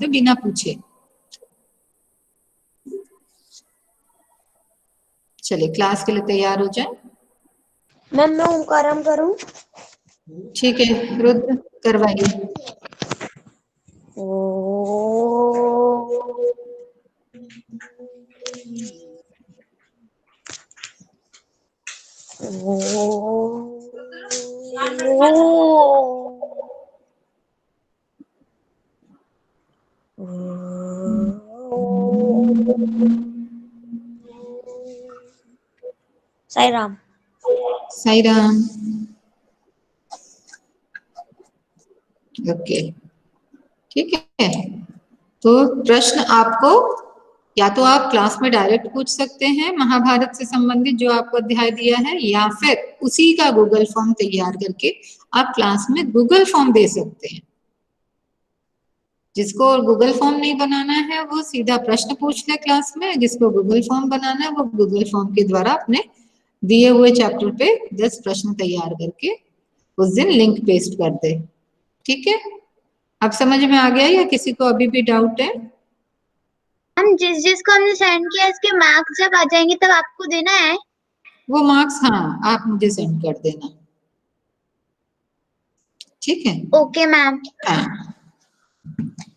दे बिना पूछे। चलिए क्लास के लिए तैयार हो जाए। मैम मैं ओंकारम करूं? ठीक है रुद्र करवाइए। साई राम। साई राम। ओके ठीक है। तो प्रश्न आपको या तो आप क्लास में डायरेक्ट पूछ सकते हैं महाभारत से संबंधित जो आपको अध्याय दिया है, या फिर उसी का गूगल फॉर्म तैयार करके आप क्लास में गूगल फॉर्म दे सकते हैं। जिसको गूगल फॉर्म नहीं बनाना है वो सीधा प्रश्न पूछ ले क्लास में, जिसको गूगल फॉर्म बनाना है वो गूगल फॉर्म के द्वारा अपने दिए हुए चैप्टर पे 10 प्रश्न तैयार करके उस दिन लिंक पेस्ट कर दे। ठीक है, अब समझ में आ गया या किसी को अभी भी डाउट है? हम जिसको हमने सेंड किया इसके मार्क्स जब आ जाएंगे तब आपको देना है वो मार्क्स, हाँ आप मुझे सेंड कर देना। ठीक है ओके मैम। हाँ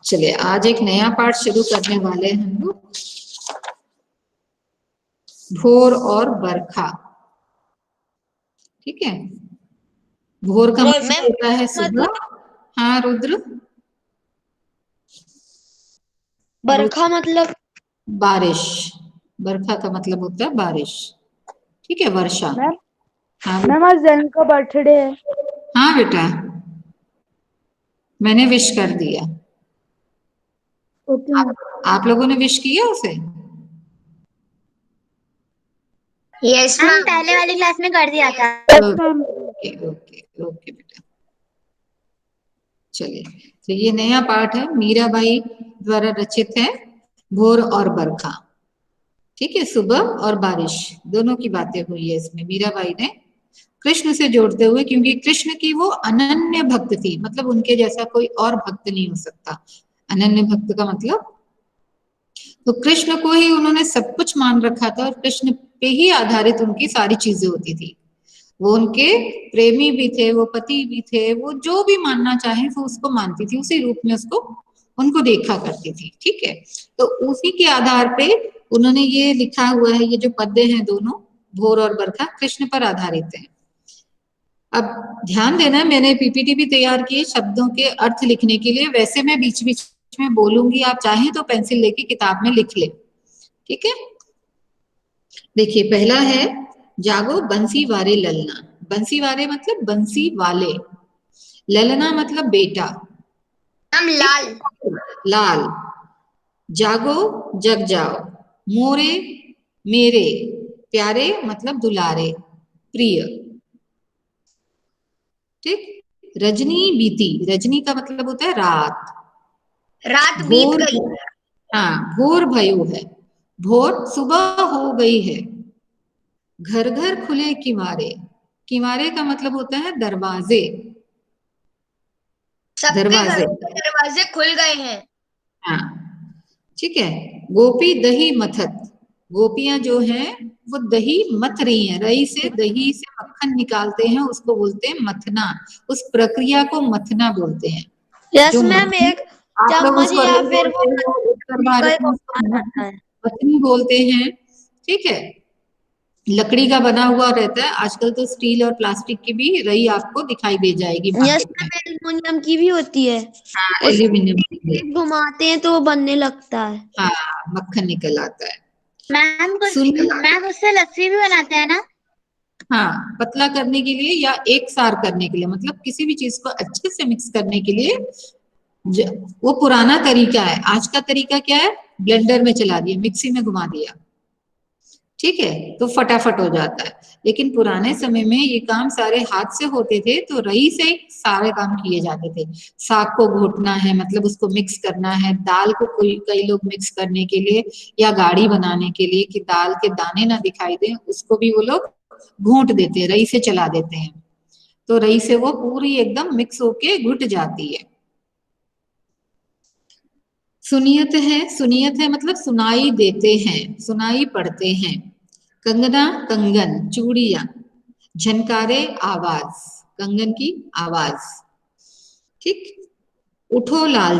चलिए आज एक नया पार्ट शुरू करने वाले हैं हम लोग, भोर और बरखा। ठीक है, भोर का मतलब होता है सुबह। हाँ रुद्र। बरखा मतलब बारिश, बरखा का मतलब होता है बारिश। ठीक है, वर्षा। मैम आज जैन का बर्थडे है। हाँ बेटा मैंने विश कर दिया। ओके आप लोगों ने विश किया उसे? यस मैम, पहले वाली क्लास में कर दिया था। ओके ओके ओके बेटा। चलिए तो ये नया पाठ है, मीराबाई द्वारा रचित है, भोर और बरखा। ठीक है, सुबह और बारिश दोनों की बातें हुई है इसमें मीराबाई ने कृष्ण से जोड़ते हुए, क्योंकि कृष्ण की वो अनन्य भक्त थी, मतलब उनके जैसा कोई और भक्त नहीं हो सकता। अनन्य भक्त का मतलब, तो कृष्ण को ही उन्होंने सब कुछ मान रखा था और कृष्ण पे ही आधारित उनकी सारी चीजें होती थी। वो उनके प्रेमी भी थे, वो पति भी थे, वो जो भी मानना चाहे वो उसको मानती थी, उसी रूप में उसको उनको देखा करती थी। ठीक है, तो उसी के आधार पे उन्होंने ये लिखा हुआ है, ये जो पद्य हैं दोनों भोर और बरखा कृष्ण पर आधारित है। अब ध्यान देना, मैंने पीपीटी भी तैयार की शब्दों के अर्थ लिखने के लिए, वैसे मैं बीच बीच में बोलूंगी, आप चाहें तो पेंसिल लेके किताब में लिख ले। ठीक है, देखिए पहला है जागो बंसी वारे ललना। बंसी वारे मतलब बंसी वाले, ललना मतलब बेटा। हम लाल। लाल। जागो जग जाओ, मोरे मेरे, प्यारे मतलब दुलारे प्रिय। ठीक, रजनी बीती, रजनी का मतलब होता है रात। रात बीत भोर, गई। हाँ भोर भयो है, भोर सुबह हो गई है। घर घर खुले किवारे, किवारे का मतलब होता है दरवाजे। सबके दरवाजे, घरों के दरवाजे खुल गए हैं। हाँ ठीक है। गोपी दही मथत, गोपियां जो हैं वो दही मथ रही हैं, रई से दही से मक्खन निकालते हैं, उसको बोलते हैं मथना। उस प्रक्रिया को मथना बोलते हैं। यस जो मैम, एक आप लोग चम्मच उसको या रई फिर वो बोलते हो, उत्तर का भारत एक में उसको उपमान आता है। मथनी बोलते हैं। ठीक है, लकड़ी का बना हुआ रहता है, आजकल तो स्टील और प्लास्टिक की भी रई आपको दिखाई दे जाएगी यस मार्केट में। मैम, एल्युमिनियम की भी होती है। हाँ उस एल्यूमिनियम। घुमाते हैं तो वो बनने लगता है। हाँ मक्खन निकल आता है। मैम सुनिए, मैम उससे लस्सी भी बनाते हैं ना? हाँ पतला करने के लिए या एक सार करने के लिए, मतलब किसी भी चीज को अच्छे से मिक्स करने के लिए वो पुराना तरीका है। आज का तरीका क्या है, ब्लेंडर में चला दिया, मिक्सी में घुमा दिया, ठीक है तो फटाफट हो जाता है। लेकिन पुराने समय में ये काम सारे हाथ से होते थे, तो रई से सारे काम किए जाते थे। साग को घोटना है मतलब उसको मिक्स करना है, दाल को कोई कई लोग मिक्स करने के लिए या गाढ़ी बनाने के लिए कि दाल के दाने ना दिखाई दें, उसको भी वो लोग घोट देते हैं, रई से चला देते हैं, तो रई से वो पूरी एकदम मिक्स होके घुट जाती है। सुनियत है मतलब सुनाई देते हैं, सुनाई पड़ते हैं। कंगना कंगन, चूड़ियां। झनकारे आवाज, कंगन की आवाज। ठीक। उठो लाल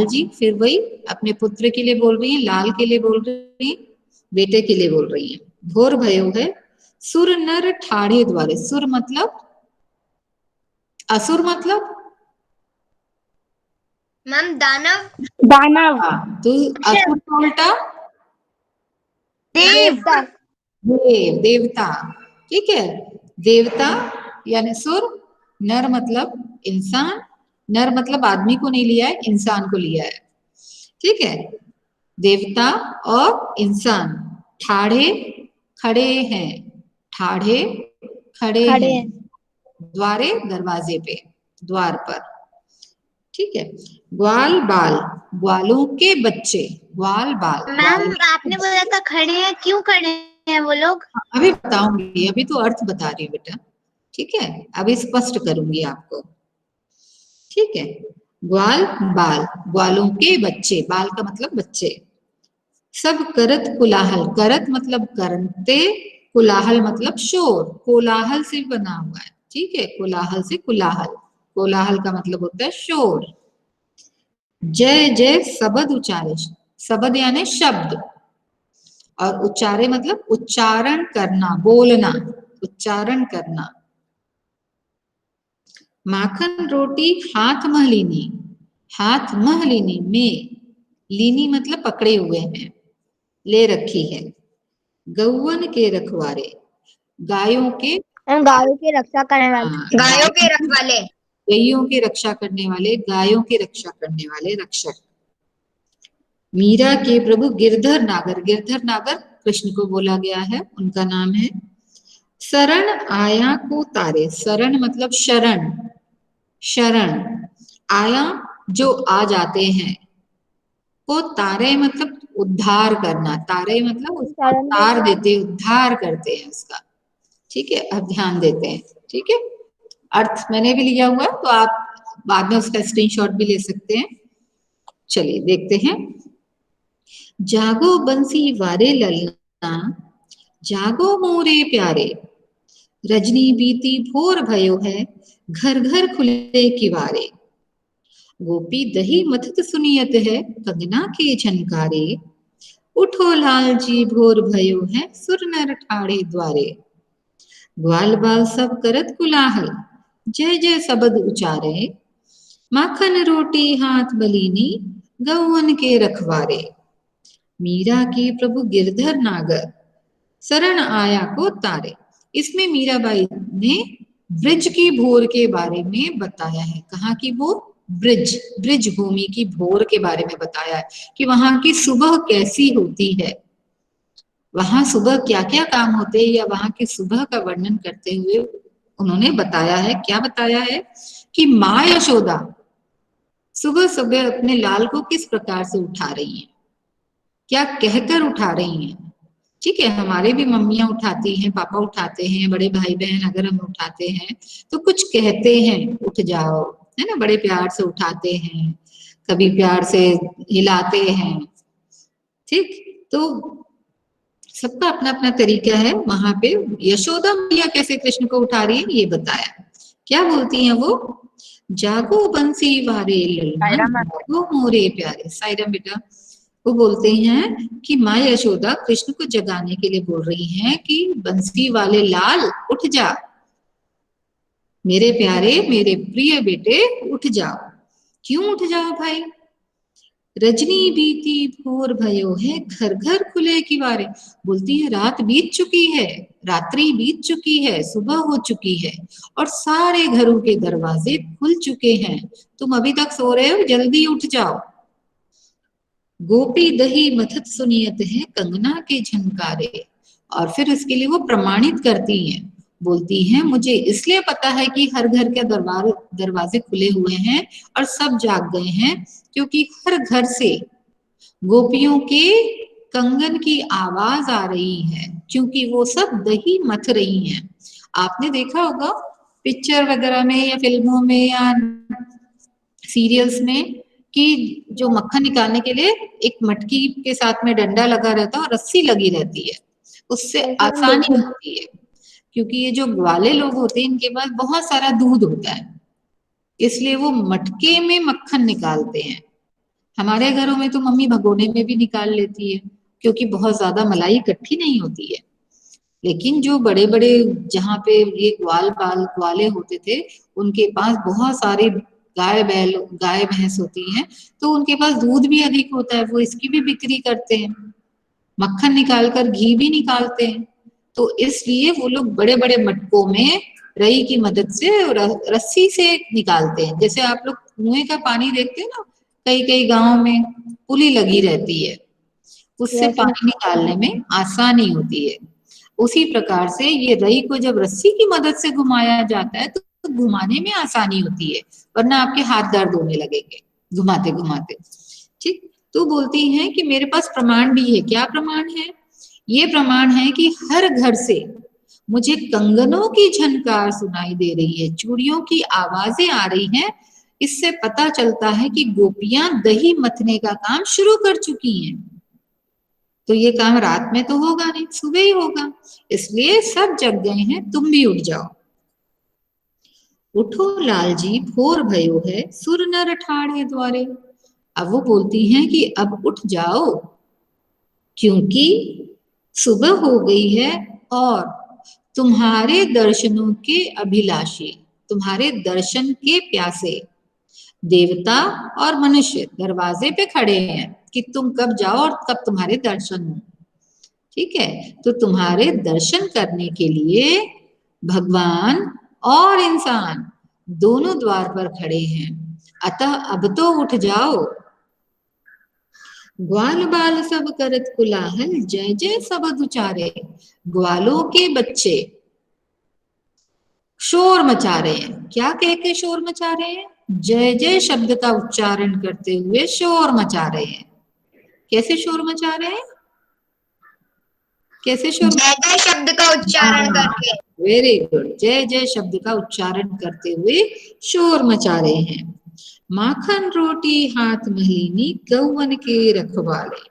जी फिर वही अपने पुत्र के लिए बोल रही है, लाल के लिए बोल रही है, बेटे के लिए बोल रही है। घोर भयो है, सुर नर ठाढ़े द्वारे। सुर मतलब असुर मतलब मैम दानव। दानव। तो असुर का उल्टा देवता। देवता। ठीक है, देवता यानी सुर। नर मतलब इंसान, नर मतलब आदमी को नहीं लिया है, इंसान को लिया है। ठीक है, देवता और इंसान ठाढ़े खड़े हैं, ठाढ़े खड़े खड़े हैं हैं। द्वारे, दरवाजे पे, द्वार पर। ठीक है, ग्वाल बाल, ग्वालों के बच्चे। ग्वाल बाल, मैम ग्वालों के आपने बच्चे। बोला था खड़े हैं, क्यों खड़े हैं वो लोग? अभी बताऊंगी, अभी तो अर्थ बता रही हूँ बेटा। ठीक है, अभी स्पष्ट करूंगी आपको। ठीक है, ग्वाल बाल, ग्वालों के बच्चे, बाल का मतलब बच्चे। सब करत कुलाहल, करत मतलब करते, कुलाहल मतलब शोर, कोलाहल से बना हुआ है। ठीक है, कोलाहल से कुलाहल, कोलाहल का मतलब होता है शोर। जय जय सबद उचारे, सबद यानी शब्द, और उच्चारे मतलब उच्चारण करना, बोलना, उच्चारण करना। माखन रोटी हाथ मह लीनी, हाथ मह लीनी में, लीनी मतलब पकड़े हुए हैं, ले रखी है। गौवन के रखवारे, गायों के, गायों की रक्षा करने वाले। गायों के रखवाले। गैयों की रक्षा करने वाले, गायों की रक्षा करने वाले रक्षक। मीरा के प्रभु गिरधर नागर, गिरधर नागर कृष्ण को बोला गया है, उनका नाम है। शरण आया को तारे, शरण मतलब शरण, शरण आया जो आ जाते हैं, को तारे मतलब उद्धार करना, तारे मतलब उसका शरण उतार देते, उद्धार करते हैं उसका। ठीक है, अब ध्यान देते हैं। ठीक है, अर्थ मैंने भी लिया हुआ है, तो आप बाद में उसका स्क्रीनशॉट भी ले सकते हैं। चलिए देखते हैं। जागो बंसी वारे ललना, जागो मोरे प्यारे, रजनी बीती भोर भयो है, घर घर खुले किवारे। गोपी दही मथत सुनियत है, कंगना के झनकारे। उठो लाल जी भोर भयो है, सुर नर ठाड़े द्वारे। ग्वाल बाल सब करत कुलाहल, जय जय सबद उचारे। माखन रोटी हाथ बलीनी, गौवन के रखवारे। मीरा के प्रभु गिरधर नागर, शरण आया को तारे। इसमें मीराबाई ने ब्रिज की भोर के बारे में बताया है। कहाँ की भोर? ब्रिज, ब्रिज भूमि की भोर के बारे में बताया है कि वहां की सुबह कैसी होती है, वहां सुबह क्या क्या काम होते हैं, या वहां की सुबह का वर्णन करते हुए उन्होंने बताया है। क्या बताया है कि माँ यशोदा सुबह सुबह अपने लाल को किस प्रकार से उठा रही हैं, क्या कहकर उठा रही हैं। ठीक है, हमारे भी मम्मियां उठाती हैं, पापा उठाते हैं, बड़े भाई बहन अगर हम उठाते हैं तो कुछ कहते हैं, उठ जाओ, है ना, बड़े प्यार से उठाते हैं, कभी प्यार से हिलाते हैं। ठीक, तो सबका अपना अपना तरीका है। वहां पे यशोदा मैया कैसे कृष्ण को उठा रही है ये बताया। क्या बोलती हैं वो? जागो बंसी वारे ललना, जागो मोरे प्यारे। साईराम बेटा। वो बोलते हैं कि माँ यशोदा कृष्ण को जगाने के लिए बोल रही हैं कि बंसी वाले लाल उठ जा, मेरे प्यारे मेरे प्रिय बेटे उठ जाओ। क्यों उठ जाओ भाई? रजनी बीती भोर भयो है, घर घर खुले किवारे। बोलती है रात बीत चुकी है, रात्रि बीत चुकी है, सुबह हो चुकी है, और सारे घरों के दरवाजे खुल चुके हैं, तुम अभी तक सो रहे हो, जल्दी उठ जाओ। गोपी दही मथत सुनियत है, कंगना के झनकारे। और फिर उसके लिए वो प्रमाणित करती हैं, बोलती हैं मुझे इसलिए पता है कि हर घर के दरवाजे खुले हुए हैं और सब जाग गए हैं, क्योंकि हर घर से गोपियों के कंगन की आवाज आ रही है, क्योंकि वो सब दही मथ रही हैं। आपने देखा होगा पिक्चर वगैरह में या फिल्मों में या सीरियल्स में कि जो मक्खन निकालने के लिए एक मटकी के साथ में डंडा लगा रहता है और रस्सी लगी रहती है, उससे आसानी होती है। क्योंकि ये जो ग्वाले लोग होते हैं इनके पास बहुत सारा दूध होता है, इसलिए वो मटके में मक्खन निकालते हैं। हमारे घरों में तो मम्मी भगोने में भी निकाल लेती है, क्योंकि बहुत ज्यादा मलाई इकट्ठी नहीं होती है। लेकिन जो बड़े बड़े जहाँ पे ये ग्वाले होते थे, उनके पास बहुत सारे गाय भैंस होती हैं, तो उनके पास दूध भी अधिक होता है, वो इसकी भी बिक्री करते हैं, मक्खन निकालकर घी भी निकालते हैं। तो इसलिए वो लोग बड़े बड़े मटकों में रई की मदद से रस्सी से निकालते हैं। जैसे आप लोग कुएं का पानी देखते हैं ना, कई कई गांव में पुली लगी रहती है, उससे पानी निकालने में आसानी होती है। उसी प्रकार से ये रई को जब रस्सी की मदद से घुमाया जाता है तो घुमाने में आसानी होती है, वरना आपके हाथ दर्द होने लगेंगे घुमाते घुमाते। ठीक, तो बोलती हैं कि मेरे पास प्रमाण भी है। क्या प्रमाण है? ये प्रमाण है कि हर घर से मुझे कंगनों की झनकार सुनाई दे रही है, चूड़ियों की आवाजें आ रही हैं। इससे पता चलता है कि गोपियां दही मथने का काम शुरू कर चुकी हैं। तो ये काम रात में तो होगा नहीं, सुबह ही होगा, इसलिए सब जग गए हैं, तुम भी उठ जाओ। उठो लालजी भोर भयो है, सुर नर ठाड़े द्वारे। अब वो बोलती हैं कि अब उठ जाओ, क्योंकि सुबह हो गई है और तुम्हारे दर्शनों के अभिलाषी, तुम्हारे दर्शन के प्यासे देवता और मनुष्य दरवाजे पे खड़े हैं कि तुम कब जाओ और कब तुम्हारे दर्शन हो। ठीक है, तो तुम्हारे दर्शन करने के लिए भगवान और इंसान दोनों द्वार पर खड़े हैं, अतः अब तो उठ जाओ। ग्वाल बाल सब करत कुलाहल, जय जय सबद उचारे। ग्वालों के बच्चे शोर मचा रहे हैं। क्या कह के शोर मचा रहे हैं? जय जय शब्द का उच्चारण करते हुए शोर मचा रहे हैं। कैसे शोर मचा रहे हैं? कैसे शोर? जय जय शब्द का उच्चारण करके। वेरी गुड, जय जय शब्द का उच्चारण करते हुए शोर मचा रहे हैं। माखन रोटी हाथ महीनी, गौवन के रखवाले।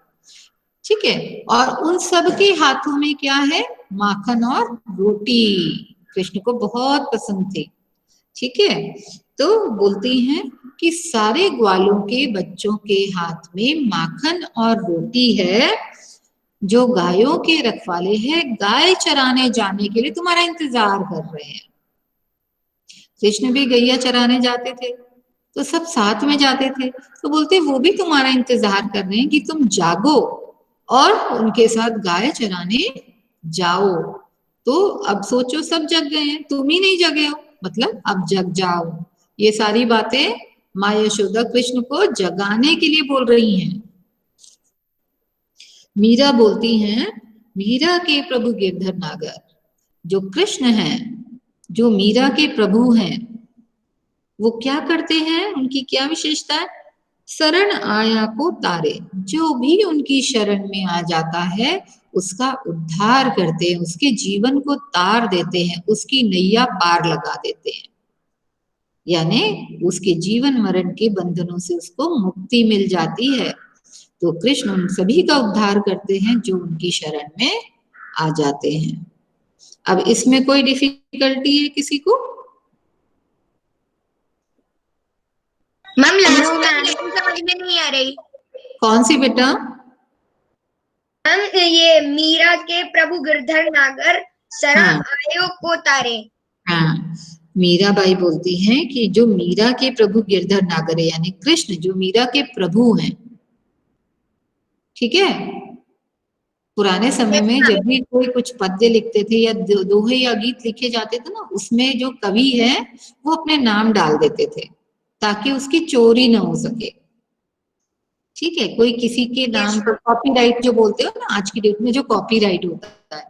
ठीक है, और उन सब के हाथों में क्या है? माखन और रोटी। कृष्ण को बहुत पसंद थी। ठीक है, तो बोलती हैं कि सारे ग्वालों के बच्चों के हाथ में माखन और रोटी है, जो गायों के रखवाले हैं, गाय चराने जाने के लिए तुम्हारा इंतजार कर रहे हैं। कृष्ण भी गैया चराने जाते थे, तो सब साथ में जाते थे, तो बोलते वो भी तुम्हारा इंतजार कर रहे हैं कि तुम जागो और उनके साथ गाय चराने जाओ। तो अब सोचो, सब जग गए हैं, तुम ही नहीं जगे हो, मतलब अब जग जाओ। ये सारी बातें माँ यशोदा कृष्ण को जगाने के लिए बोल रही हैं। मीरा बोलती हैं, मीरा के प्रभु गिरधर नागर, जो कृष्ण हैं, जो मीरा के प्रभु हैं, वो क्या करते हैं? उनकी क्या विशेषता है? शरण आया को तारे, जो भी उनकी शरण में आ जाता है उसका उद्धार करते हैं, उसके जीवन को तार देते हैं, उसकी नैया पार लगा देते हैं, यानी उसके जीवन मरण के बंधनों से उसको मुक्ति मिल जाती है। तो कृष्ण उन सभी का उद्धार करते हैं जो उनकी शरण में आ जाते हैं। अब इसमें कोई डिफिकल्टी है किसी को? मैम लास्ट में समझ में नहीं आ रही। कौन सी बेटा? मैम ये मीरा के प्रभु गिरधर नागर, शरण आयो को तारे। हाँ, मीराबाई बोलती हैं कि जो मीरा के प्रभु गिरधर नागर है, यानी कृष्ण जो मीरा के प्रभु हैं। ठीक है, पुराने समय में जब भी कोई कुछ पद्य लिखते थे या दोहे या गीत लिखे जाते थे ना, उसमें जो कवि है वो अपने नाम डाल देते थे ताकि उसकी चोरी ना हो सके। ठीक है, कोई किसी के नाम पर कॉपीराइट जो बोलते हो ना, आज की डेट में जो कॉपीराइट होता है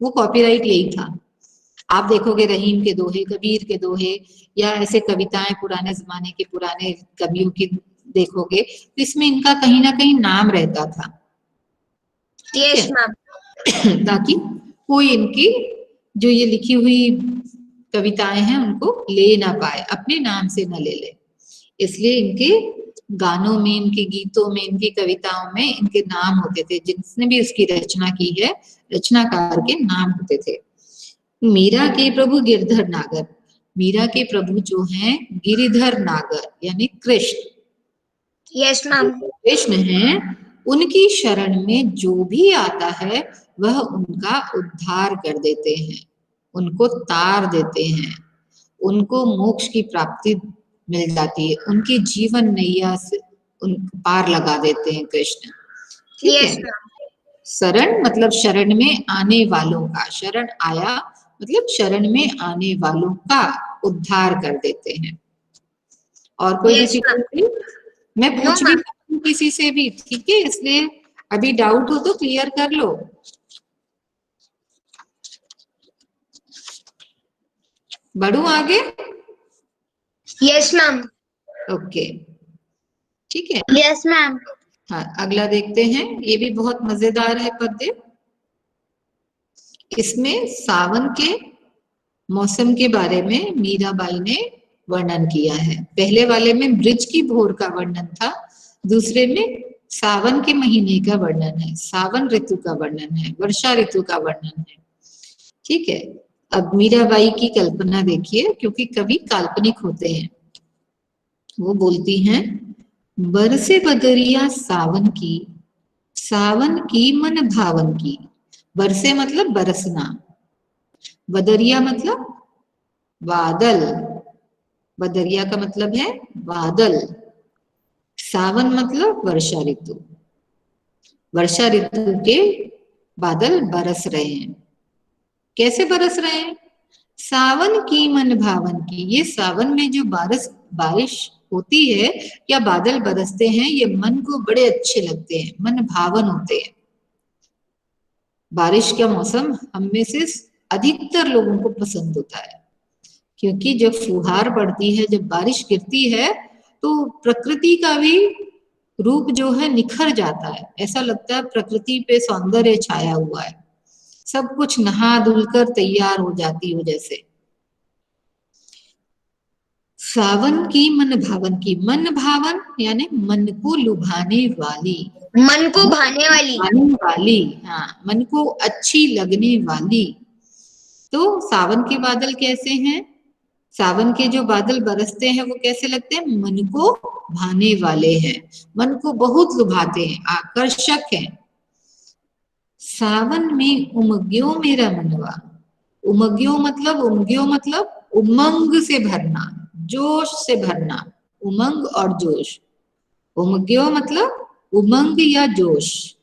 वो कॉपीराइट यही था। आप देखोगे रहीम के दोहे, कबीर के दोहे या ऐसे कविताएं पुराने जमाने के पुराने कवियों की देखोगे, तो इसमें इनका कहीं ना कहीं नाम रहता था। Yes ma'am. ताकि कोई इनकी जो ये लिखी हुई कविताएं हैं उनको ले ना पाए, अपने नाम से न ले ले, इसलिए इनके गानों में, इनके गीतों में, इनकी कविताओं में इनके नाम होते थे। जिसने भी उसकी रचना की है, रचनाकार के नाम होते थे। मीरा के प्रभु गिरधर नागर, मीरा के प्रभु जो हैं गिरिधर नागर यानी कृष्ण। Yes ma'am. कृष्ण हैं, उनकी शरण में जो भी आता है वह उनका उद्धार कर देते हैं, उनको तार देते हैं, उनको मोक्ष की प्राप्ति मिल जाती है, उनकी जीवन नैया से उन पार लगा देते हैं कृष्ण। ठीक यस है। मैम। शरण मतलब शरण में आने वालों का, शरण आया मतलब शरण में आने वालों का उद्धार कर देते हैं। और कोई Yes, डिफिकल्टी? मैं No, पूछ भी ma'am. सकती हूँ किसी से भी, ठीक है, इसलिए अभी डाउट हो तो क्लियर कर लो। बढ़ू आगे? Yes ma'am. ओके, ठीक है। Yes ma'am. हाँ, अगला देखते हैं। ये भी बहुत मजेदार है पद्य। इसमें सावन के मौसम के बारे में मीराबाई ने वर्णन किया है। पहले वाले में ब्रिज की भोर का वर्णन था, दूसरे में सावन के महीने का वर्णन है, सावन ऋतु का वर्णन है, वर्षा ऋतु का वर्णन है। ठीक है। अब मीराबाई की कल्पना देखिए, क्योंकि कवि काल्पनिक होते हैं। वो बोलती हैं, बरसे बदरिया सावन की मन भावन की। बरसे मतलब बरसना, बदरिया मतलब बादल, बदरिया का मतलब है बादल, सावन मतलब वर्षा ऋतु, वर्षा ऋतु के बादल बरस रहे हैं। कैसे बरस रहे हैं? सावन की मन भावन की। ये सावन में जो बारिश होती है या बादल बरसते हैं, ये मन को बड़े अच्छे लगते हैं, मन भावन होते हैं। बारिश का मौसम हम में से अधिकतर लोगों को पसंद होता है, क्योंकि जब फुहार पड़ती है, जब बारिश गिरती है, तो प्रकृति का भी रूप जो है निखर जाता है। ऐसा लगता है प्रकृति पे सौंदर्य छाया हुआ है, सब कुछ नहा धुलकर तैयार हो जाती हो जैसे। सावन की मन भावन की, मन भावन यानी मन को लुभाने वाली, मन को भाने वाली। हाँ, मन को अच्छी लगने वाली। तो सावन के बादल कैसे हैं? सावन के जो बादल बरसते हैं वो कैसे लगते हैं? मन को भाने वाले हैं, मन को बहुत लुभाते हैं, आकर्षक हैं। सावन में उमग्यो मेरा मनवा, उमग्यो मतलब उमंग से भरना, जोश से भरना, उमंग और जोश। उमग्यो मतलब उमंग या जोश।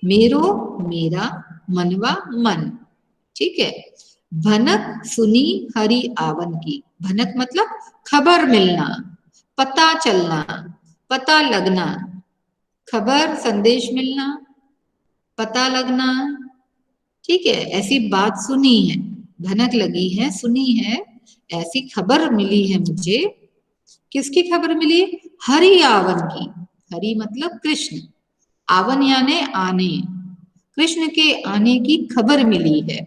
मेरो मेरा, मनवा मन। ठीक है। भनक सुनी हरि आवन की, भनक मतलब खबर मिलना, पता चलना, पता लगना, खबर संदेश मिलना, पता लगना। ठीक है, ऐसी बात सुनी है, भनक लगी है, सुनी है, ऐसी खबर मिली है मुझे। किसकी खबर मिली? हरि आवन की। हरि मतलब कृष्ण, आवन यानी आने, कृष्ण के आने की खबर मिली है।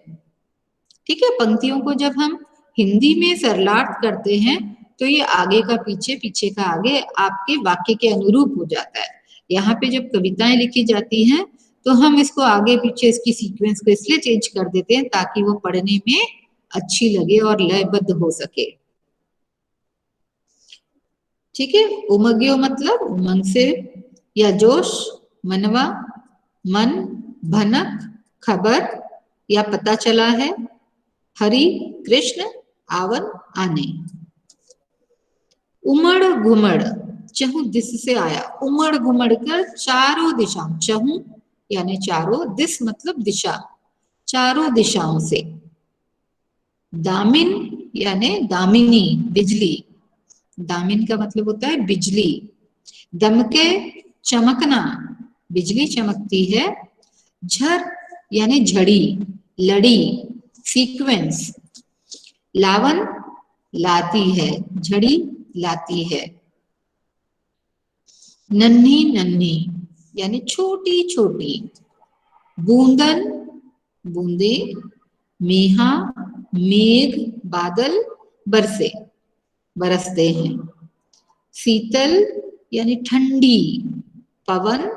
ठीक है। पंक्तियों को जब हम हिंदी में सरलार्थ करते हैं तो ये आगे का पीछे, पीछे का आगे आपके वाक्य के अनुरूप हो जाता है। यहाँ पे जब कविताएं लिखी जाती हैं तो हम इसको आगे पीछे, इसकी सीक्वेंस को इसलिए चेंज कर देते हैं ताकि वो पढ़ने में अच्छी लगे और लयबद्ध हो सके। ठीक है। उमग्यो मतलब उमंग से या जोश, मनवा मन, भनक खबर या पता चला है, हरि कृष्ण, आवन आने। उमड़ घुमड़ चहु दिस से आया, उमड़ घुमड़ कर चारों दिशाओं, चहु यानी चारों, दिस मतलब दिशा, चारों दिशाओं से। दामिन यानी दामिनी, बिजली, दामिन का मतलब होता है बिजली। दमके चमकना, बिजली चमकती है। झर यानी झड़ी, लड़ी, सीक्वेंस। लावन लाती है, झड़ी लाती है। नन्ही नन्ही यानी छोटी छोटी। बूंदन बूंदे, मेहा मेघ, बादल बरसे, बरसते हैं। शीतल यानी ठंडी, पवन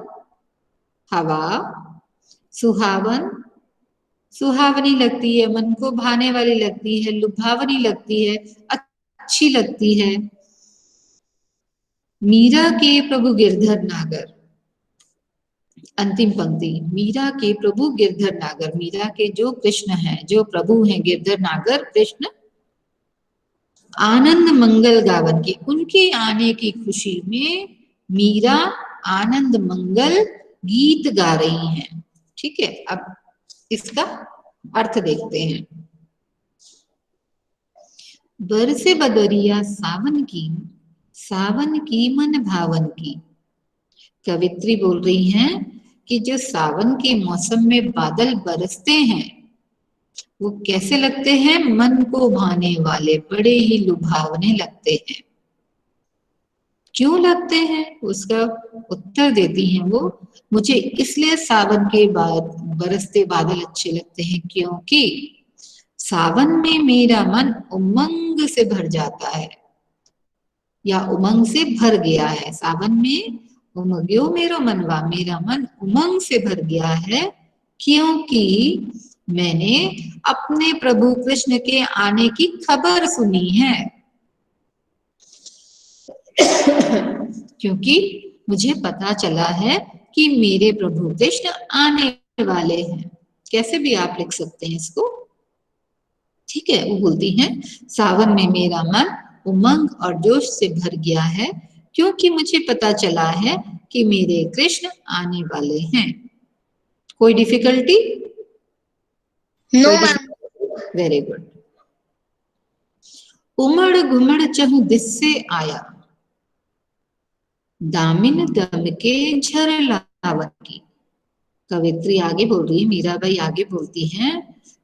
हवा, सुहावन सुहावनी लगती है, मन को भाने वाली लगती है, लुभावनी लगती है, अच्छी लगती है। मीरा के प्रभु गिरधर नागर, अंतिम पंक्ति, मीरा के प्रभु गिरधर नागर, मीरा के जो कृष्ण हैं, जो प्रभु हैं गिरधर नागर कृष्ण, आनंद मंगल गावन की, उनके आने की खुशी में मीरा आनंद मंगल गीत गा रही हैं। ठीक है, अब इसका अर्थ देखते हैं। बरसे बदरिया सावन की मन भावन की। कवित्री बोल रही हैं कि जो सावन के मौसम में बादल बरसते हैं वो कैसे लगते हैं, मन को भाने वाले, बड़े ही लुभावने लगते हैं। क्यों लगते हैं, उसका उत्तर देती हैं वो, मुझे इसलिए सावन के बाद बरसते बादल अच्छे लगते हैं क्योंकि सावन में मेरा मन उमंग से भर जाता है, या उमंग से भर गया है। सावन में उमग्यो मेरो मनवा, मेरा मन उमंग से भर गया है क्योंकि मैंने अपने प्रभु कृष्ण के आने की खबर सुनी है। क्योंकि मुझे पता चला है कि मेरे प्रभु कृष्ण आने वाले हैं। कैसे भी आप लिख सकते हैं इसको, ठीक है। वो बोलती हैं सावन में मेरा मन उमंग और जोश से भर गया है क्योंकि मुझे पता चला है कि मेरे कृष्ण आने वाले हैं। कोई difficulty? No ma'am. Very good. उमड़ घुमड़ चहु दिस से आया, दामिन दम के झर लावन की। कवित्री आगे बोल रही है, मीराबाई आगे बोलती हैं,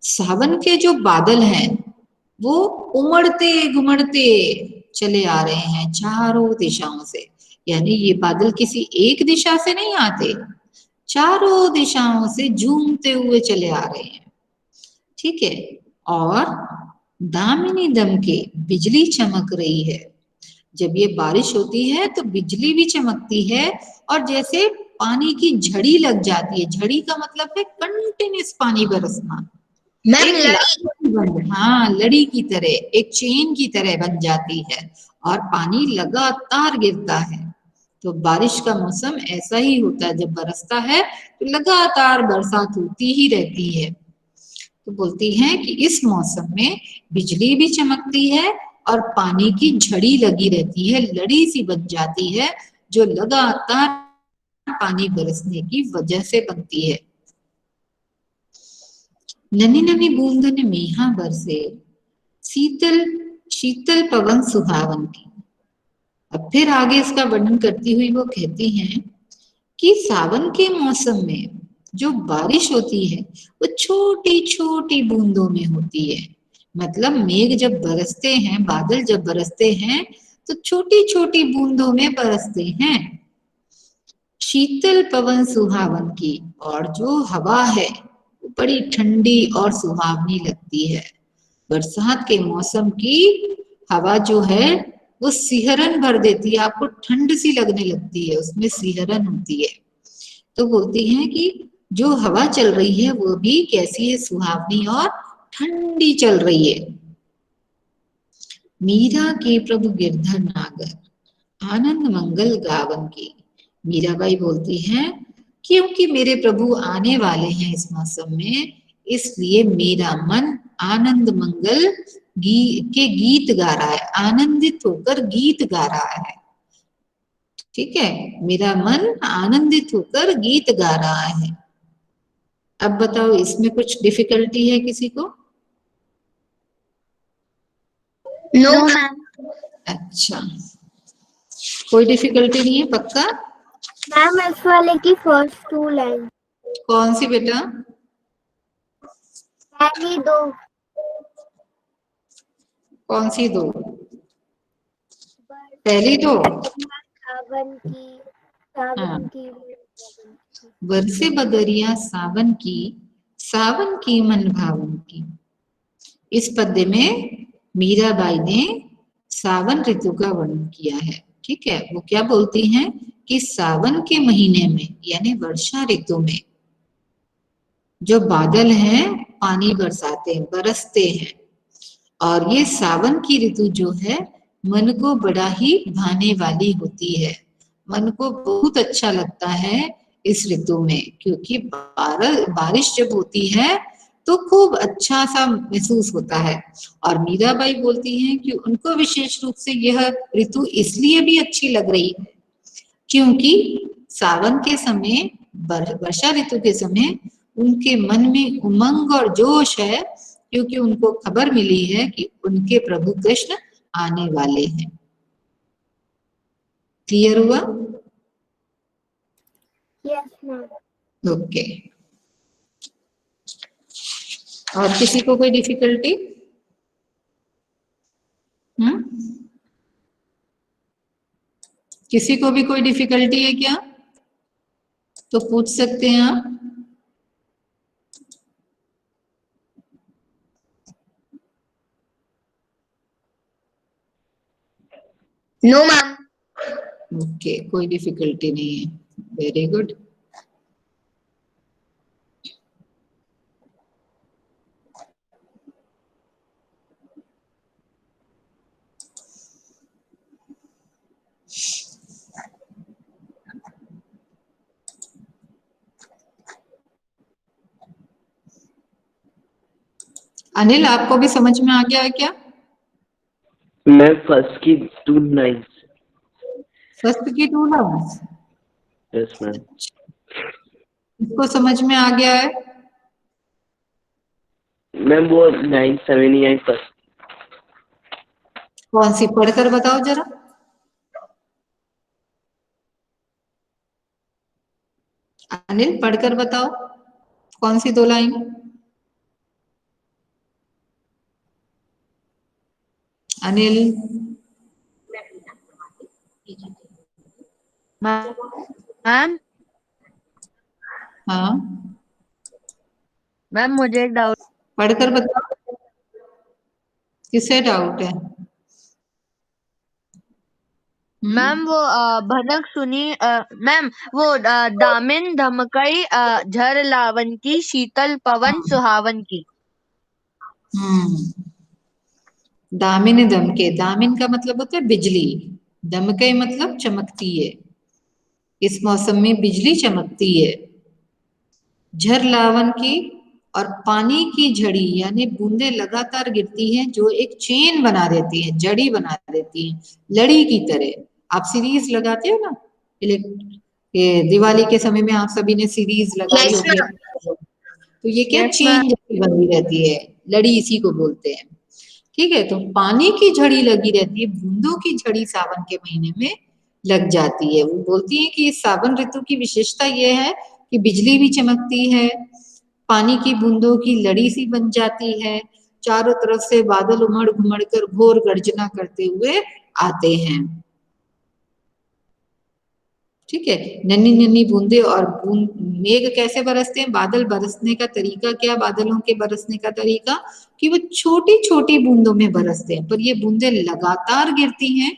सावन के जो बादल हैं वो उमड़ते घुमड़ते चले आ रहे हैं चारों दिशाओं से। यानी ये बादल किसी एक दिशा से नहीं आते, चारों दिशाओं से झूमते हुए चले आ रहे हैं। ठीक है। और दामिनी दम के, बिजली चमक रही है। जब ये बारिश होती है तो बिजली भी चमकती है और जैसे पानी की झड़ी लग जाती है। झड़ी का मतलब है कंटिन्यूस पानी बरसना। हाँ, लड़ी की तरह, एक चेन की तरह बन जाती है और पानी लगातार गिरता है। तो बारिश का मौसम ऐसा ही होता है, जब बरसता है तो लगातार बरसात होती ही रहती है। तो बोलती हैं कि इस मौसम में बिजली भी चमकती है और पानी की झड़ी लगी रहती है, लड़ी सी बन जाती है जो लगातार पानी बरसने की वजह से बनती है। ननी ननी बूंदन मेहा बरसे, शीतल शीतल पवन सुहावन की। अब फिर आगे इसका वर्णन करती हुई वो कहती हैं कि सावन के मौसम में जो बारिश होती है वो छोटी छोटी बूंदों में होती है। मतलब मेघ जब बरसते हैं, बादल जब बरसते हैं तो छोटी छोटी बूंदों में बरसते हैं। शीतल पवन सुहावन की, और जो हवा है वो बड़ी ठंडी और सुहावनी लगती है। बरसात के मौसम की हवा जो है वो सिहरन भर देती है, आपको ठंड सी लगने लगती है, उसमें सिहरन होती है। तो बोलती हैं कि जो हवा चल रही है वो भी कैसी है, सुहावनी और ठंडी चल रही है। मीरा के प्रभु गिरधर नागर, आनंद मंगल गावन की। मीराबाई बोलती हैं क्योंकि मेरे प्रभु आने वाले हैं इस मौसम में, इसलिए मेरा मन आनंद मंगल के गीत गा रहा है, आनंदित होकर गीत गा रहा है। ठीक है, मेरा मन आनंदित होकर गीत गा रहा है। अब बताओ इसमें कुछ डिफिकल्टी है किसी को? No ma'am. अच्छा, कोई डिफिकल्टी नहीं है पक्का? मैम इस वाले की फर्स्ट 2 लाइन। कौन सी बेटा? पहली 2। कौन सी 2? पहली 2? सावन की बरसे बदरिया सावन की मन भावन की। इस पद्य में मीराबाई ने सावन ऋतु का वर्णन किया है। ठीक है, वो क्या बोलती हैं कि सावन के महीने में यानी वर्षा ऋतु में जो बादल हैं पानी बरसाते हैं, बरसते हैं, और ये सावन की ऋतु जो है मन को बड़ा ही भाने वाली होती है। मन को बहुत अच्छा लगता है इस ऋतु में, क्योंकि बारिश जब होती है तो खूब अच्छा सा महसूस होता है। और मीराबाई बोलती हैं कि उनको विशेष रूप से यह ऋतु इसलिए भी अच्छी लग रही है क्योंकि सावन के समय, वर्षा ऋतु के समय उनके मन में उमंग और जोश है, क्योंकि उनको खबर मिली है कि उनके प्रभु कृष्ण आने वाले हैं। क्लियर हुआ? Yes ma'am. ओके। और किसी को कोई डिफिकल्टी? किसी को भी कोई डिफिकल्टी है क्या? तो पूछ सकते हैं आप। No ma'am. ओके, कोई डिफिकल्टी नहीं है। Very good. अनिल, आपको भी समझ में आ गया है क्या? मैं फर्स्ट की 2 लाइन्स। फर्स्ट की 2 लाइन्स? Yes ma'am. इसको समझ में आ गया है? मैम वो 9-7 ही आई फर्स्ट। कौन सी? पढ़कर बताओ जरा। अनिल, पढ़कर बताओ कौन सी 2 लाइन? अनिल। मैम हाँ, मैम मुझे एक डाउट। पढ़कर बताओ। किसे डाउट है? मैम वो भनक सुनी मैम वो दामिन धमकई झर लावन की शीतल पवन सुहावन की। दामिन दमके, दामिन का मतलब होता है बिजली, दमके मतलब चमकती है। इस मौसम में बिजली चमकती है। झर लावन की, और पानी की झड़ी यानी बूंदे लगातार गिरती हैं जो एक चेन बना देती है, जड़ी बना देती है, लड़ी की तरह। आप सीरीज लगाते हो ना, दिवाली के समय में आप सभी ने सीरीज लगाई Yes, होगी। ma'am. तो ये क्या Yes, चेन जैसी बनी रहती है, लड़ी इसी को बोलते हैं। ठीक है, तो पानी की झड़ी लगी रहती है, बूंदों की झड़ी सावन के महीने में लग जाती है। वो बोलती है कि इस सावन ऋतु की विशेषता ये है कि बिजली भी चमकती है, पानी की बूंदों की लड़ी सी बन जाती है, चारों तरफ से बादल उमड़ घुमड़ कर घोर गर्जना करते हुए आते हैं। ठीक है, नन्ही नन्ही बूंदे और मेघ कैसे बरसते हैं? बादल बरसने का तरीका क्या? बादलों के बरसने का तरीका कि वो छोटी छोटी बूंदों में बरसते हैं, पर ये बूंदे लगातार गिरती हैं,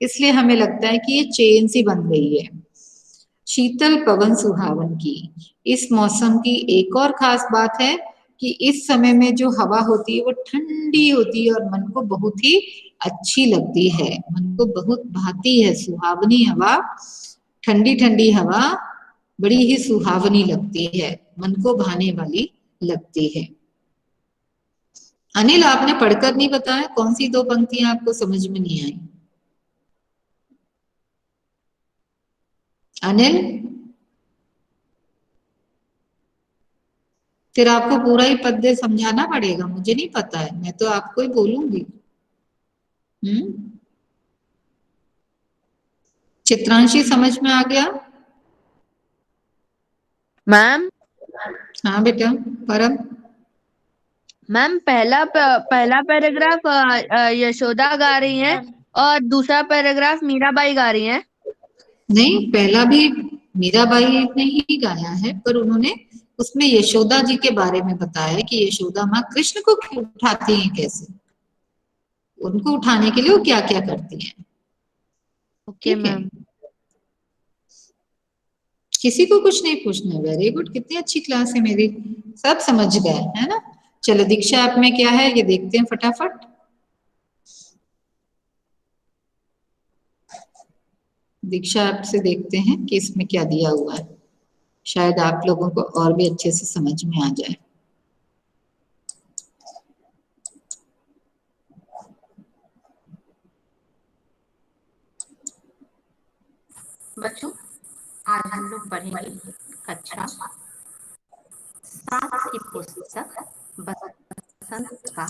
इसलिए हमें लगता है कि ये चेन सी बन गई है। शीतल पवन सुहावन की, इस मौसम की एक और खास बात है कि इस समय में जो हवा होती है वो ठंडी होती है और मन को बहुत ही अच्छी लगती है, मन को बहुत भाती है। सुहावनी हवा, ठंडी ठंडी हवा बड़ी ही सुहावनी लगती है, मन को भाने वाली लगती है। अनिल, आपने पढ़कर नहीं बताया, कौन सी 2 पंक्तियां आपको समझ में नहीं आई? अनिल, फिर आपको पूरा ही पद्य समझाना पड़ेगा, मुझे नहीं पता है, मैं तो आपको ही बोलूंगी। चित्रांशी, समझ में आ गया? मैम हाँ बेटा। परम? मैम पहला पैराग्राफ यशोदा गा रही हैं और दूसरा पैराग्राफ मीराबाई गा रही हैं। नहीं, पहला भी मीराबाई ने ही गाया है, पर उन्होंने उसमें यशोदा जी के बारे में बताया कि यशोदा माँ कृष्ण को क्यों उठाती हैं, कैसे उनको उठाने के लिए वो क्या क्या करती हैं। ओके ठीक है, मैम। किसी को कुछ नहीं पूछना। वेरी गुड, कितनी अच्छी क्लास है मेरी, सब समझ गए है ना। चलो दीक्षा ऐप में क्या है ये देखते हैं फटाफट। दीक्षा ऐप से देखते हैं कि इसमें क्या दिया हुआ है, शायद आप लोगों को और भी अच्छे से समझ में आ जाए। बच्चों, आज हम लोग पढ़ेंगे कक्षा 7 की पुस्तक बसंत का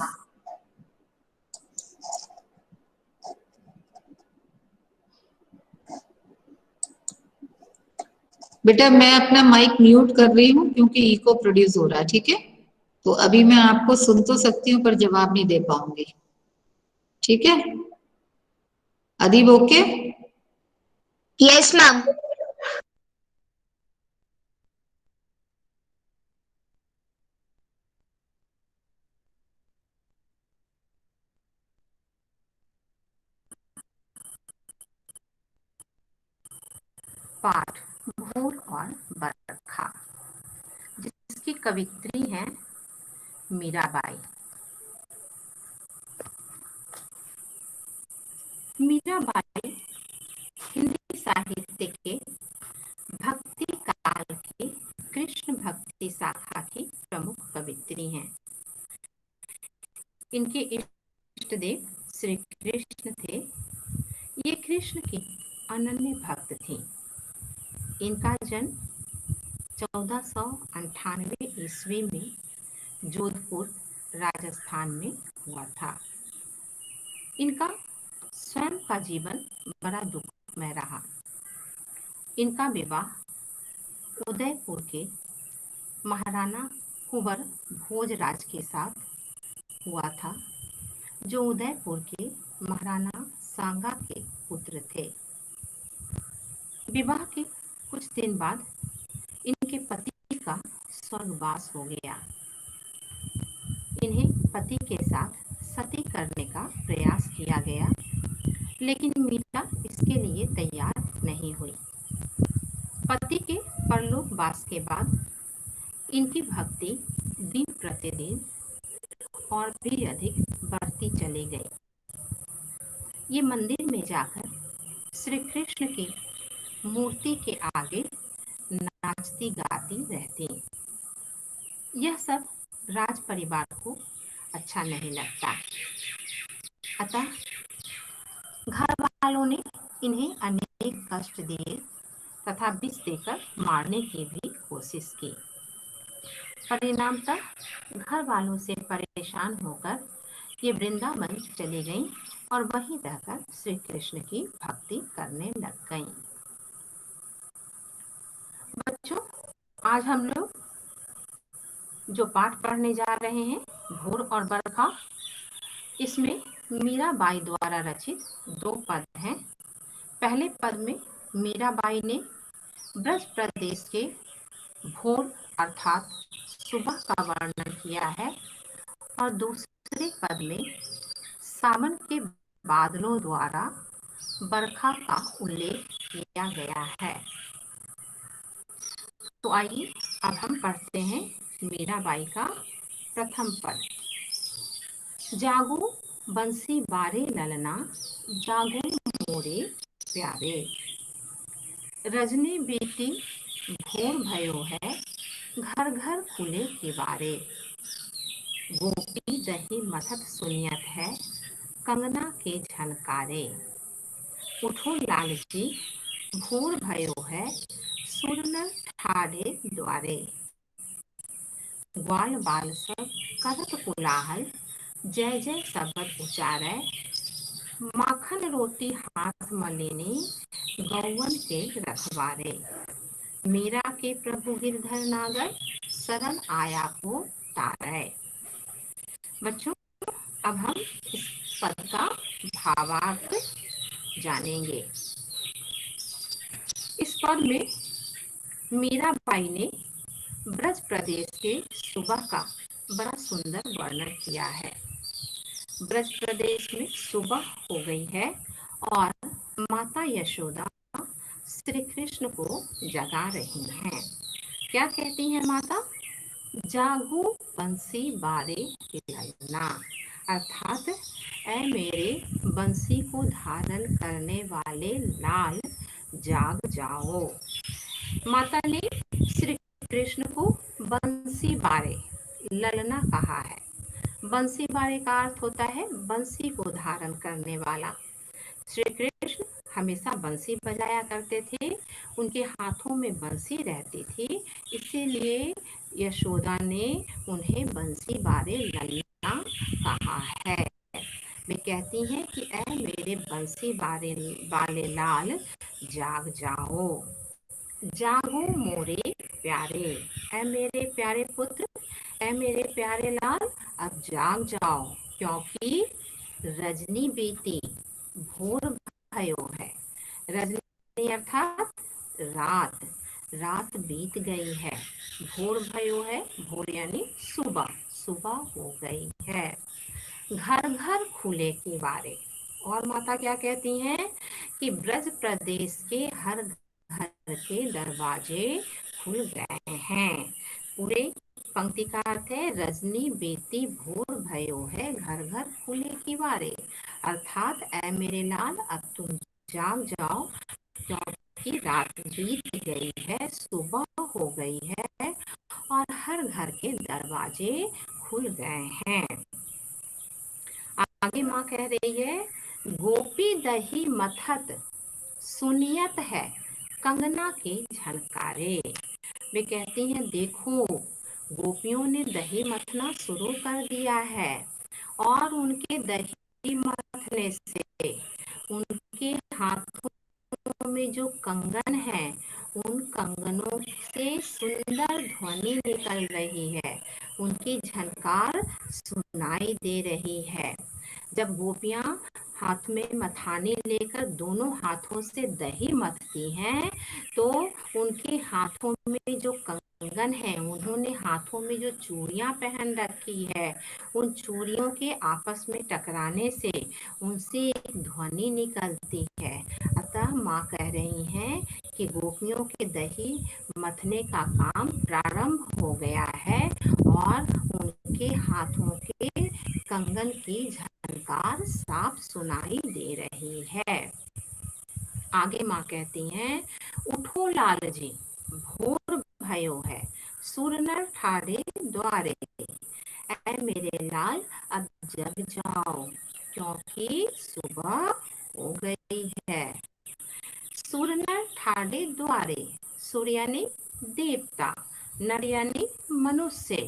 बेटा मैं अपना माइक म्यूट कर रही हूँ क्योंकि इको प्रोड्यूस हो रहा है, ठीक है। तो अभी मैं आपको सुन तो सकती हूँ पर जवाब नहीं दे पाऊंगी, ठीक है। अदीब ओके? Yes ma'am. पाठ भोर और बरखा, जिसकी कवित्री हैं मीराबाई। मीराबाई हिंदी साहित्य के भक्ति काल की कृष्ण भक्ति शाखा की प्रमुख कवित्री हैं। इनके इष्ट देव श्री कृष्ण थे। ये कृष्ण की अनन्य भक्त थी। इनका जन्म 1498 ईस्वी में जोधपुर राजस्थान में हुआ था। इनका स्वयं का जीवन बड़ा दुखमय रहा। इनका विवाह उदयपुर के महाराणा कुंवर भोजराज के साथ हुआ था, जो उदयपुर के महाराणा सांगा के पुत्र थे। विवाह के कुछ दिन बाद इनके पति का स्वर्गवास हो गया। इन्हें पति के साथ सती करने का प्रयास किया गया, लेकिन मीरा इसके लिए तैयार नहीं हुई। पति के परलोकवास के बाद इनकी भक्ति दिन प्रतिदिन और भी अधिक बढ़ती चली गई। ये मंदिर में जाकर श्री कृष्ण की मूर्ति के आगे नाचती गाती रहती। यह सब राज परिवार को अच्छा नहीं लगता, अतः घर वालों ने इन्हें अनेक कष्ट दिए तथा विष देकर मारने की भी कोशिश की। परिणामतः घर वालों से परेशान होकर ये वृंदावन चली गईं और वहीं रहकर श्री कृष्ण की भक्ति करने लग गईं। बच्चों, आज हम लोग जो पाठ पढ़ने जा रहे हैं भोर और बरखा, इसमें मीराबाई द्वारा रचित 2 पद हैं। पहले पद में मीराबाई ने ब्रज प्रदेश के भोर अर्थात सुबह का वर्णन किया है और दूसरे पद में सावन के बादलों द्वारा बरखा का उल्लेख किया गया है। तो आइए अब हम पढ़ते हैं मीराबाई का प्रथम पद। जागो बंसी बारे ललना, जागो मोरे प्यारे, रजनी बेटी भोर भयो है, घर घर खुले किवारे, गोपी दही मथत सुनियत है, कंगना के झनकारे, उठो लाल जी भोर भयो है, सुरन ठाढ़े द्वारे, ग्वाल बाल सब करत कोलाहल, जय जय शब्द उचारै, माखन रोटी हाथ मलिनी, गौवन के रखवारे, मीरा के प्रभु गिरधर नागर, शरण आया को तारै। बच्चों, अब हम इस पद का भावार्थ जानेंगे। इस पद में मीराबाई ने ब्रज प्रदेश के सुबह का बड़ा सुंदर वर्णन किया है। ब्रज प्रदेश में सुबह हो गई है और माता यशोदा श्री कृष्ण को जगा रही हैं। क्या कहती हैं माता? जागो बंसी बारे ललना, अर्थात ऐ मेरे बंसी को धारण करने वाले लाल जाग जाओ। माता ने श्री कृष्ण को बंसी बारे ललना कहा है। बंसी बारे का अर्थ होता है बंसी को धारण करने वाला। श्री कृष्ण हमेशा बंसी बजाया करते थे, उनके हाथों में बंसी रहती थी, इसीलिए यशोदा ने उन्हें बंसी बारे ललना कहा है। वे कहती हैं कि ऐ मेरे बंसी बारे वाले लाल जाग जाओ। जागो मोरे प्यारे, ऐ मेरे प्यारे पुत्र, ऐ मेरे प्यारे लाल, अब जाग जाओ, क्योंकि रजनी बीती भोर भयो है। रजनी अर्थात रात, रात बीत गई है। भोर भयो है, भोर यानी सुबह, सुबह हो गई है। घर घर खुले किवारे, और माता क्या कहती हैं कि ब्रज प्रदेश के हर घर के दरवाजे खुल गए हैं। पूरे पंक्ति का अर्थ है रजनी बीती भोर भयो है, घर घर खुले किवारे, अर्थात ऐ मेरे लाल अब तुम जाग जाओ, क्योंकि रात बीत गई है, सुबह हो गई है और हर घर के दरवाजे खुल गए हैं। आगे माँ कह रही है, गोपी दही मथत सुनियत है कंगना के झनकारे। वे कहती हैं देखो गोपियों ने दही मथना शुरू कर दिया है और उनके दही मथने से उनके हाथों में जो कंगन है उन कंगनों से सुंदर ध्वनि निकल रही है, उनकी झनकार सुनाई दे रही है। जब गोपियां हाथ में मथानी लेकर दोनों हाथों से दही मथती हैं तो उनके हाथों में जो कंगन है, उन्होंने हाथों में जो चूड़ियां पहन रखी है, उन चूड़ियों के आपस में टकराने से उनसे एक ध्वनि निकलती है। अतः माँ कह रही हैं कि गोपियों के दही मथने का काम प्रारंभ हो गया है और उनके हाथों के कंगन की झनकार साफ सुनाई दे रही है। आगे माँ कहती हैं, उठो लाल जी भोर भयो है, सुर नर ठाड़े द्वारे, ऐ मेरे लाल अब जग जाओ, क्योंकि सुबह हो गई है। सुर नर ठाड़े द्वारे, सुर यानी देवता, नर यानी मनुष्य।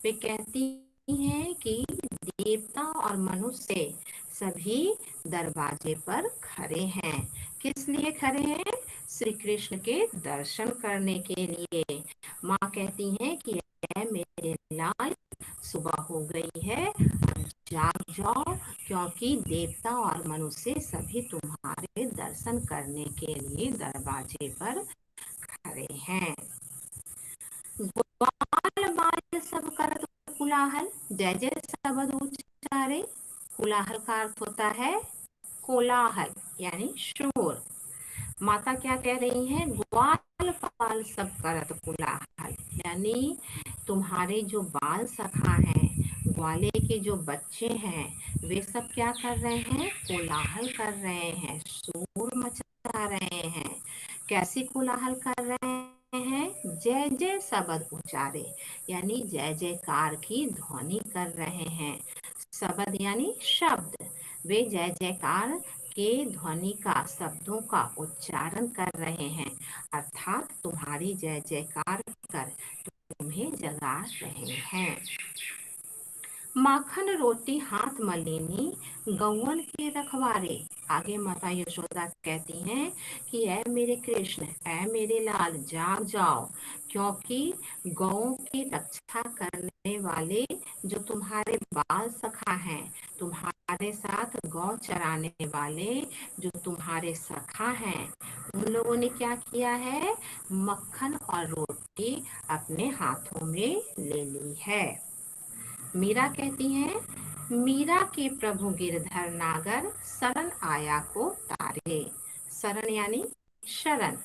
वे कहती हैं कि देवता और मनुष्य सभी दरवाजे पर खड़े हैं। किस लिए खड़े हैं? श्री कृष्ण के दर्शन करने के लिए। माँ कहती हैं कि ऐ मेरे लाल सुबह हो गई है, अब जाग जाओ, क्योंकि देवता और मनुष्य सभी तुम्हारे दर्शन करने के लिए दरवाजे पर खड़े हैं। ग्वाल बाल सब करत कोलाहल, जय जय शब्द उच्चारे। कोलाहल का अर्थ होता है कोलाहल यानी शोर। माता क्या कह रही हैं? ग्वाल बाल सब करत कोलाहल, यानी तुम्हारे जो बाल सखा हैं, ग्वाले के जो बच्चे हैं, वे सब क्या कर रहे हैं? कोलाहल कर रहे हैं, शोर मचा रहे हैं। कैसी कोलाहल कर रहे हैं? जय जय शब्द उच्चारे, यानी जय जयकार की ध्वनि कर रहे हैं। शब्द यानी शब्द, वे जय जयकार के ध्वनि का, शब्दों का उच्चारण कर रहे हैं, अर्थात तुम्हारी जय जयकार कर तुम्हें जगा रहे हैं। माखन रोटी हाथ मलिनी गौवन के रखवारे। आगे माता यशोदा कहती हैं कि ऐ मेरे कृष्ण, ऐ मेरे लाल जाग जाओ, क्योंकि गौ की रक्षा करने वाले जो तुम्हारे बाल सखा हैं, तुम्हारे साथ गौ चराने वाले जो तुम्हारे सखा हैं, उन लोगों ने क्या किया है? मक्खन और रोटी अपने हाथों में ले ली है। मीरा कहती हैं, मीरा के प्रभु गिरधर नागर शरण आया को तारे। शरण यानी शरण।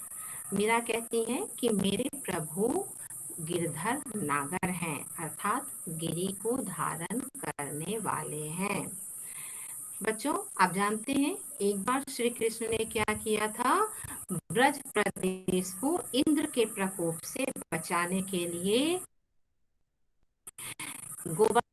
मीरा कहती है कि मेरे प्रभु गिरधर नागर हैं, अर्थात गिरी को धारण करने वाले हैं। बच्चों, आप जानते हैं एक बार श्री कृष्ण ने क्या किया था? ब्रज प्रदेश को इंद्र के प्रकोप से बचाने के लिए गोवर्धन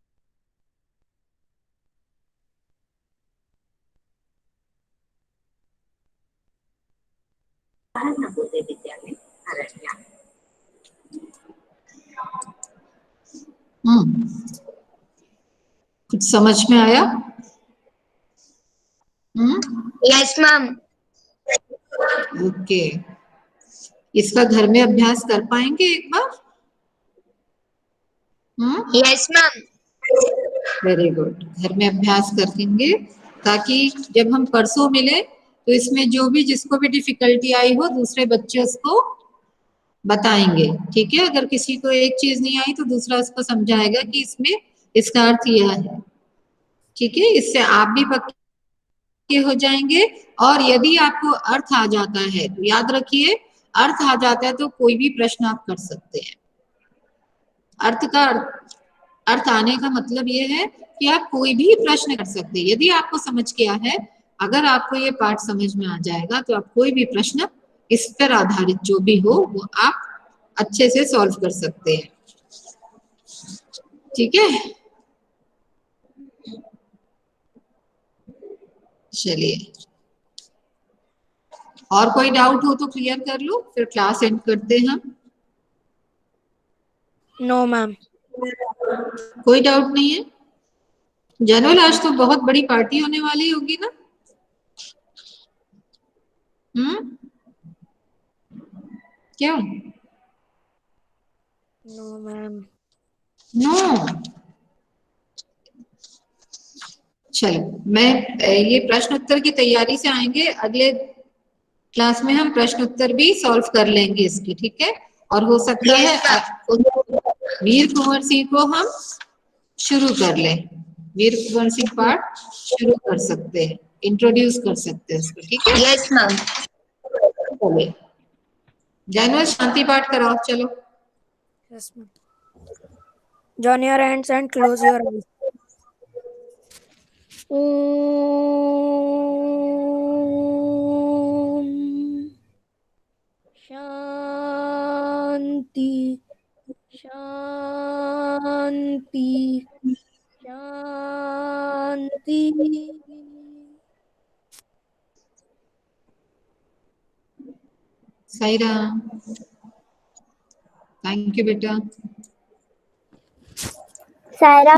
नवोदय विद्यालय अररिया। कुछ समझ में आया? Yes ma'am. ओके, इसका घर में अभ्यास कर पाएंगे एक बार? Yes ma'am. वेरी गुड, घर में अभ्यास करेंगे ताकि जब हम परसों मिले तो इसमें जो भी जिसको भी डिफिकल्टी आई हो दूसरे बच्चे उसको बताएंगे। ठीक है, अगर किसी को एक चीज नहीं आई तो दूसरा उसको समझाएगा कि इसमें इसका अर्थ यह है। ठीक है, इससे आप भी पक्के हो जाएंगे। और यदि आपको अर्थ आ जाता है तो याद रखिए, अर्थ आ जाता है तो कोई भी प्रश्न आप कर सकते हैं। अर्थ आने का मतलब ये है कि आप कोई भी प्रश्न कर सकते हैं। यदि आपको समझ गया है, अगर आपको ये पाठ समझ में आ जाएगा तो आप कोई भी प्रश्न इस पर आधारित जो भी हो वो आप अच्छे से सॉल्व कर सकते हैं। ठीक है, चलिए, और कोई डाउट हो तो क्लियर कर लो, फिर क्लास एंड करते हैं हम। No ma'am. कोई डाउट नहीं है? जनरल आज तो बहुत बड़ी पार्टी होने वाली होगी ना? क्यों? No ma'am. नो। चलो, मैं ये प्रश्न उत्तर की तैयारी से आएंगे, अगले क्लास में हम प्रश्न उत्तर भी सॉल्व कर लेंगे इसकी। ठीक है, और हो सकता है वीर कुंवर सिंह को हम शुरू कर लें। वीर कुंवर सिंह पाठ शुरू कर सकते हैं, इंट्रोड्यूस कर सकते हैं उसको। ठीक है, यस मैम। चलिए, जानवर शांति पाठ कराओ। चलो, yes ma'am. Join your hands and close your eyes. Om Shanti Shanti Shanti. Sai Ram. Thank you बेटा। सायरा